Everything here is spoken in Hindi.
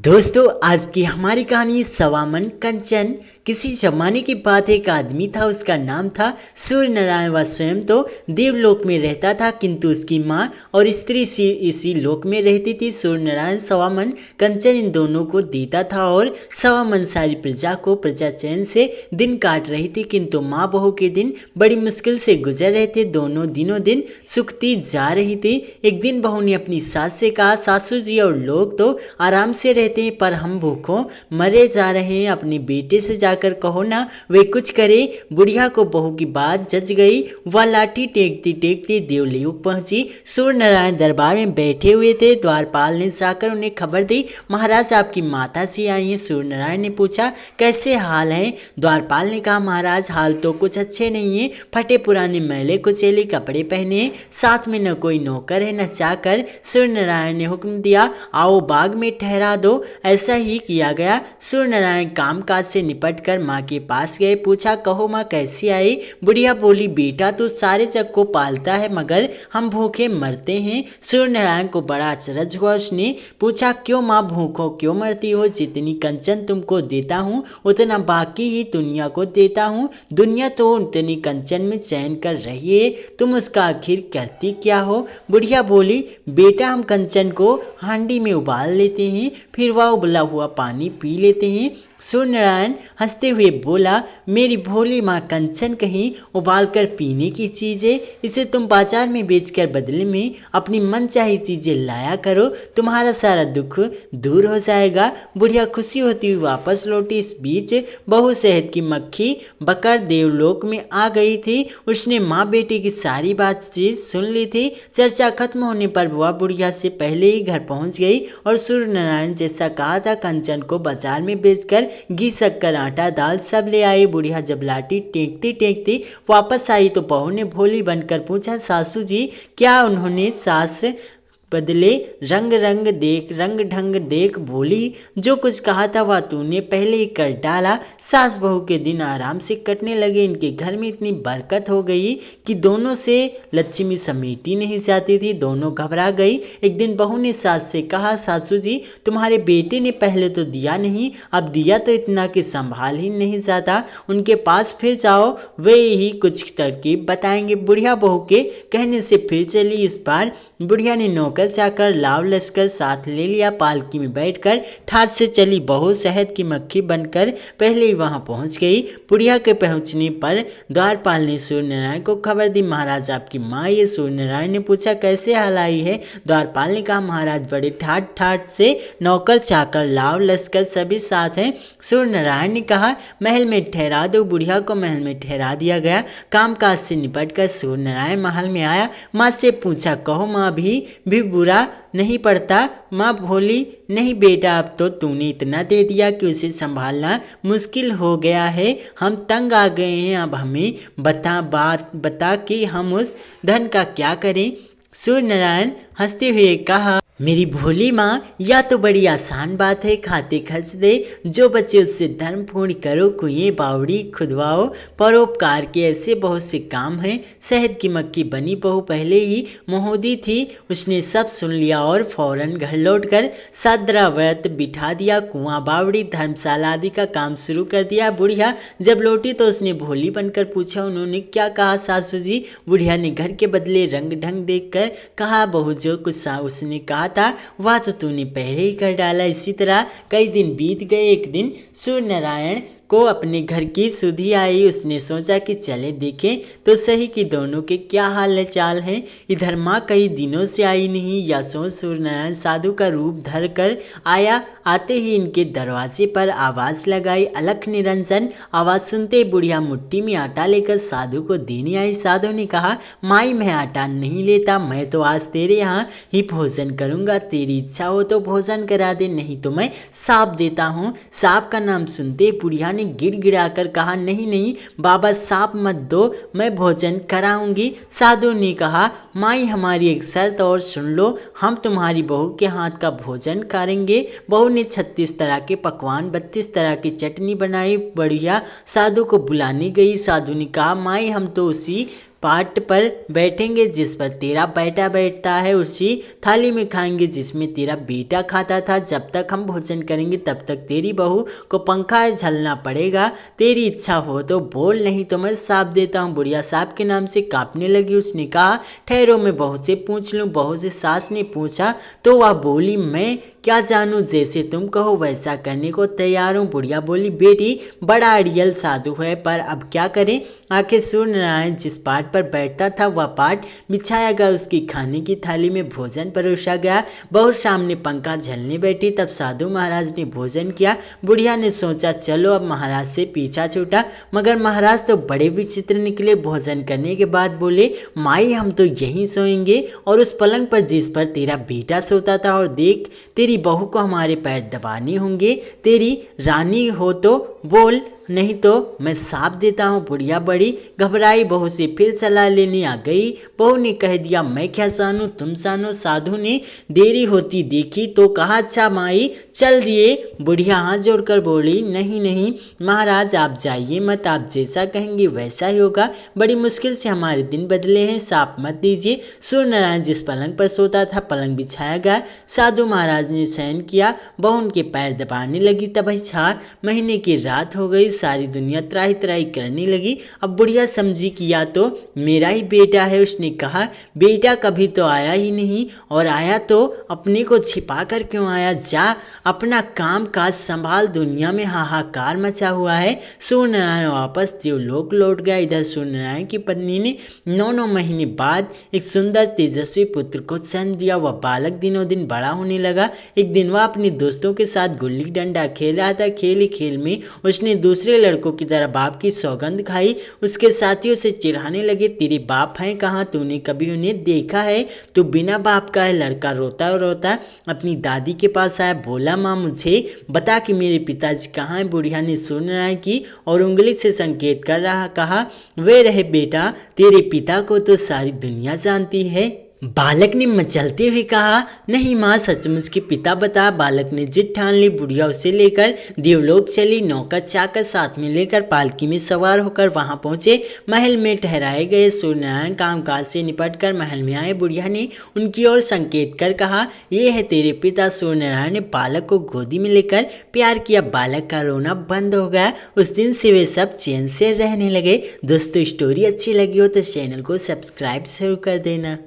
दोस्तों, आज की हमारी कहानी सवामन कंचन। किसी जमाने की बात, एक आदमी था, उसका नाम था सूर्य नारायण। वह स्वयं तो देवलोक में रहता था, किंतु उसकी माँ और स्त्री इसी लोक में रहती थी। सूर्य नारायण सवामन कंचन इन दोनों को देता था और सवामन सारी प्रजा को प्रजा चैन से दिन काट रही थी, किंतु माँ बहू के दिन बड़ी मुश्किल से गुजर रहे थे। दोनों दिनों दिन सुखती जा रही थी। एक दिन बहू ने अपनी सास से कहा, सासू जी और लोग तो आराम से रहते हैं, पर हम भूखों मरे जा रहे हैं। अपने बेटे से जाकर कहो ना, वे कुछ करे। बुढ़िया को बहू की बात जच गई। वह लाठी टेकती टेकती देवलोक पहुंची। सूर्य नारायण दरबार में बैठे हुए थे। द्वारपाल ने जाकर उन्हें खबर दी, महाराज आपकी माता जी आई हैं। सूर्य नारायण ने पूछा, कैसे हाल है? द्वारपाल ने कहा, महाराज हाल तो कुछ अच्छे नहीं है। फटे पुराने मैले कुचेले कपड़े पहने, साथ में न कोई नौकर है न चाकर। सूर्य नारायण ने हुक्म दिया, आओ बाग में ठहरा दो। ऐसा ही किया गया। सूर्य नारायण काम काज से निपट कर माँ के पास गए। पूछा, कहो माँ कैसी आई? बुढ़िया बोली, बेटा तो सारे जग को पालता है, मगर हम भूखे मरते हैं। सूर्य नारायण को बड़ा अचरज हुआ। उसने पूछा, क्यों माँ भूखों क्यों मरती हो? जितनी कंचन तुमको देता हूँ उतना बाकी ही दुनिया को देता हूँ। दुनिया तो उतनी कंचन में चैन कर रही है, तुम उसका आखिर करती क्या हो? बुढ़िया बोली, बेटा हम कंचन को हांडी में उबाल लेते हैं, फिर वह उबला हुआ पानी पी लेते हैं। सूर्य नारायण हंसते हुए बोला, मेरी भोली माँ कंचन कहीं उबाल कर पीने की चीज़ है? इसे तुम बाजार में बेचकर बदले में अपनी मनचाही चीजें लाया करो, तुम्हारा सारा दुख दूर हो जाएगा। बुढ़िया खुशी होती हुई वापस लौटी। इस बीच बहू शहद की मक्खी बकर देवलोक में आ गई थी। उसने माँ बेटी की सारी बातचीत सुन ली थी। चर्चा खत्म होने पर वह बुढ़िया से पहले ही घर पहुंच गई और सूर्य नारायण जैसा कहा था कंचन को बाजार में बेचकर घी शक्कर आटा दाल सब ले आई। बुढ़िया जब लाठी टेकती टेकती वापस आई तो बहू ने भोली बनकर पूछा, सासू जी क्या? उन्होंने सास बदले रंग ढंग देख बोली, जो कुछ कहा था वह तूने पहले ही कर डाला। सास बहू के दिन आराम से कटने लगे। इनके घर में इतनी बरकत हो गई कि दोनों से लक्ष्मी समेटी नहीं जाती थी। दोनों घबरा गई। एक दिन बहू ने सास से कहा, सासू जी तुम्हारे बेटे ने पहले तो दिया नहीं, अब दिया तो इतना कि संभाल ही नहीं जाता। उनके पास फिर जाओ, वे ही कुछ तरकीब बताएंगे। बुढ़िया बहू के कहने से फिर चली। इस बार बुढ़िया ने नौकर चाकर लाव लश्कर साथ ले लिया। पालकी में बैठकर ठाट से चली। बहू शहद की मक्खी बनकर पहले ही वहां पहुंच गई। बुढ़िया के पहुंचने पर द्वारपाल ने सूर्य नारायण को खबर दी, महाराज आपकी माँ ये। सूर्य नारायण ने पूछा, कैसे हाल आई है? द्वारपाल ने कहा, महाराज बड़े ठाट ठाट से नौकर चाकर लाव लश्कर सभी साथ हैं। सूर्य नारायण ने कहा, महल में ठहरा दो। बुढ़िया को महल में ठहरा दिया गया। कामकाज से निपट कर सूर्य नारायण महल में आया। माँ से पूछा, कहो माँ भी बुरा नहीं पड़ता? माँ भोली, नहीं बेटा, अब तो तूने इतना दे दिया कि उसे संभालना मुश्किल हो गया है। हम तंग आ गए हैं। अब हमें बता कि हम उस धन का क्या करें? सूर्य नारायण हंसते हुए कहा, मेरी भोली माँ, यह तो बड़ी आसान बात है। खाते खर्च दे, जो बचे उससे धर्म पूर्ण करो। कुएं बावड़ी खुदवाओ, परोपकार के ऐसे बहुत से काम हैं। शहद की मक्खी बनी बहू पहले ही महोदी थी। उसने सब सुन लिया और फौरन घर लौटकर सद्रा व्रत बिठा दिया। कुआं बावड़ी धर्मशाला आदि का काम शुरू कर दिया। बुढ़िया जब लौटी तो उसने भोली बनकर पूछा, उन्होंने क्या कहा सासू जी? बुढ़िया ने घर के बदले रंग ढंग देखकर कहा, बहू जो कुछ उसने कहा था वह तो तूने पहले ही कर डाला। इसी तरह कई दिन बीत गए। एक दिन सूर्य नारायण को अपने घर की सुधि आई। उसने सोचा कि चले देखें तो सही कि दोनों के क्या हाल चाल हैं। इधर माँ कई दिनों से आई नहीं। या सोच सूर्य नारायण साधु का रूप धर कर आया। आते ही इनके दरवाजे पर आवाज लगाई, अलख निरंजन। आवाज सुनते बुढ़िया मुट्ठी में आटा लेकर साधु को देने आई। साधु ने कहा, माई मैं आटा नहीं लेता, मैं तो आज तेरे यहाँ ही भोजन करूंगा। तेरी इच्छा हो तो भोजन करा दे, नहीं तो मैं साप देता हूँ। साप का नाम सुनते बुढ़िया ने गिड़गिड़ाकर कहा, नहीं नहीं बाबा, सांप मत दो, मैं भोजन कराऊंगी। साधु ने कहा, माई हमारी एक शर्त और सुन लो, हम तुम्हारी बहू के हाथ का भोजन करेंगे। बहू ने 36 तरह के पकवान 32 तरह की चटनी बनाई। बढ़िया साधु को बुलाने गई। साधु ने कहा, माई हम तो उसी पाट पर बैठेंगे जिस पर तेरा बेटा बैठता है, उसी थाली में खाएंगे जिसमें तेरा बेटा खाता था। जब तक हम भोजन करेंगे तब तक तेरी बहू को पंखा झलना पड़ेगा। तेरी इच्छा हो तो बोल, नहीं तो मैं साफ देता हूँ। बुढ़िया साहब के नाम से कांपने लगी। उसने कहा, ठहरो मैं बहू से पूछ लूँ। बहू से सास ने पूछा तो वह बोली, मैं क्या जानूं, जैसे तुम कहो वैसा करने को तैयार हूँ। बुढ़िया बोली, बेटी बड़ा अड़ियल साधु है, पर अब क्या करें। आखिर सूर्य नारायण जिस पाट पर बैठता था वह पाट बिछाया गया, उसकी खाने की थाली में भोजन परोसा गया। बहू सामने पंखा झलने बैठी। तब साधु महाराज ने भोजन किया। बुढ़िया ने सोचा चलो अब महाराज से पीछा छूटा, मगर महाराज तो बड़े विचित्र निकले। भोजन करने के बाद बोले, माई हम तो यहीं सोएंगे और उस पलंग पर जिस पर तेरा बेटा सोता था, और देख तेरी बहू को हमारे पैर दबाने होंगे। तेरी रानी हो तो बोल, नहीं तो मैं साफ देता हूँ। बुढ़िया बड़ी घबराई, बहू से फिर सलाह लेने आ गई। बहू ने कह दिया, मैं क्या जानूं, तुम जानो। साधु ने देरी होती देखी तो कहा, अच्छा माई चल दिए। बुढ़िया हाथ जोड़कर बोली, नहीं नहीं महाराज आप जाइए मत, आप जैसा कहेंगे वैसा ही होगा। बड़ी मुश्किल से हमारे दिन बदले हैं, साफ मत दीजिए। सूर्य नारायण जिस पलंग पर सोता था पलंग बिछाया गया। साधु महाराज ने शयन किया। बहू उनके पैर दबाने लगी। तब 4 महीने की रात हो गई। सारी दुनिया त्राही त्राही करने लगी। अब बुढ़िया समझी कि या तो मेरा ही बेटा है। उसने कहा, बेटा कभी तो आया ही नहीं, और आया तो अपने को छिपा कर क्यों आया। जा अपना काम काज संभाल, दुनिया में हाहाकार मचा हुआ है। सूर्य नारायण वापस देवलोक लौट गया। इधर सूर्य नारायण की पत्नी ने 9 महीने बाद एक सुंदर तेजस्वी पुत्र को जन्म दिया। वह बालक दिनों दिन बड़ा होने लगा। एक दिन वह अपने दोस्तों के साथ गुल्ली डंडा खेल रहा था। खेल ही खेल में उसने दूसरे लड़कों की तरह बाप की सौगंध खाई। उसके साथियों से चिढ़ाने लगे, तेरे बाप हैं कहाँ, तूने कभी उन्हें देखा है, तू बिना बाप का है। लड़का रोता रोता अपनी दादी के पास आया। बोला, माँ मुझे बता कि मेरे पिताजी कहाँ हैं। बुढ़िया ने सूर्य नारायण की और उंगली से संकेत कर रहा कहा, वे रहे बेटा, तेरे पिता को तो सारी दुनिया जानती है। बालक ने मचलते हुए कहा, नहीं माँ सचमुच के पिता बता। बालक ने जिद ठान ली। बुढ़िया उसे लेकर देवलोक चली। नौकर चाकर साथ में लेकर पालकी में सवार होकर वहां पहुंचे। महल में ठहराए गए। सूर्य नारायण कामकाज से निपट कर महल में आए। बुढ़िया ने उनकी ओर संकेत कर कहा, ये है तेरे पिता। सूर्य नारायण ने बालक को गोदी में लेकर प्यार किया। बालक का रोना बंद हो गया। उस दिन से वे सब चैन से रहने लगे। दोस्तों स्टोरी अच्छी लगी हो तो चैनल को सब्सक्राइब जरूर कर देना।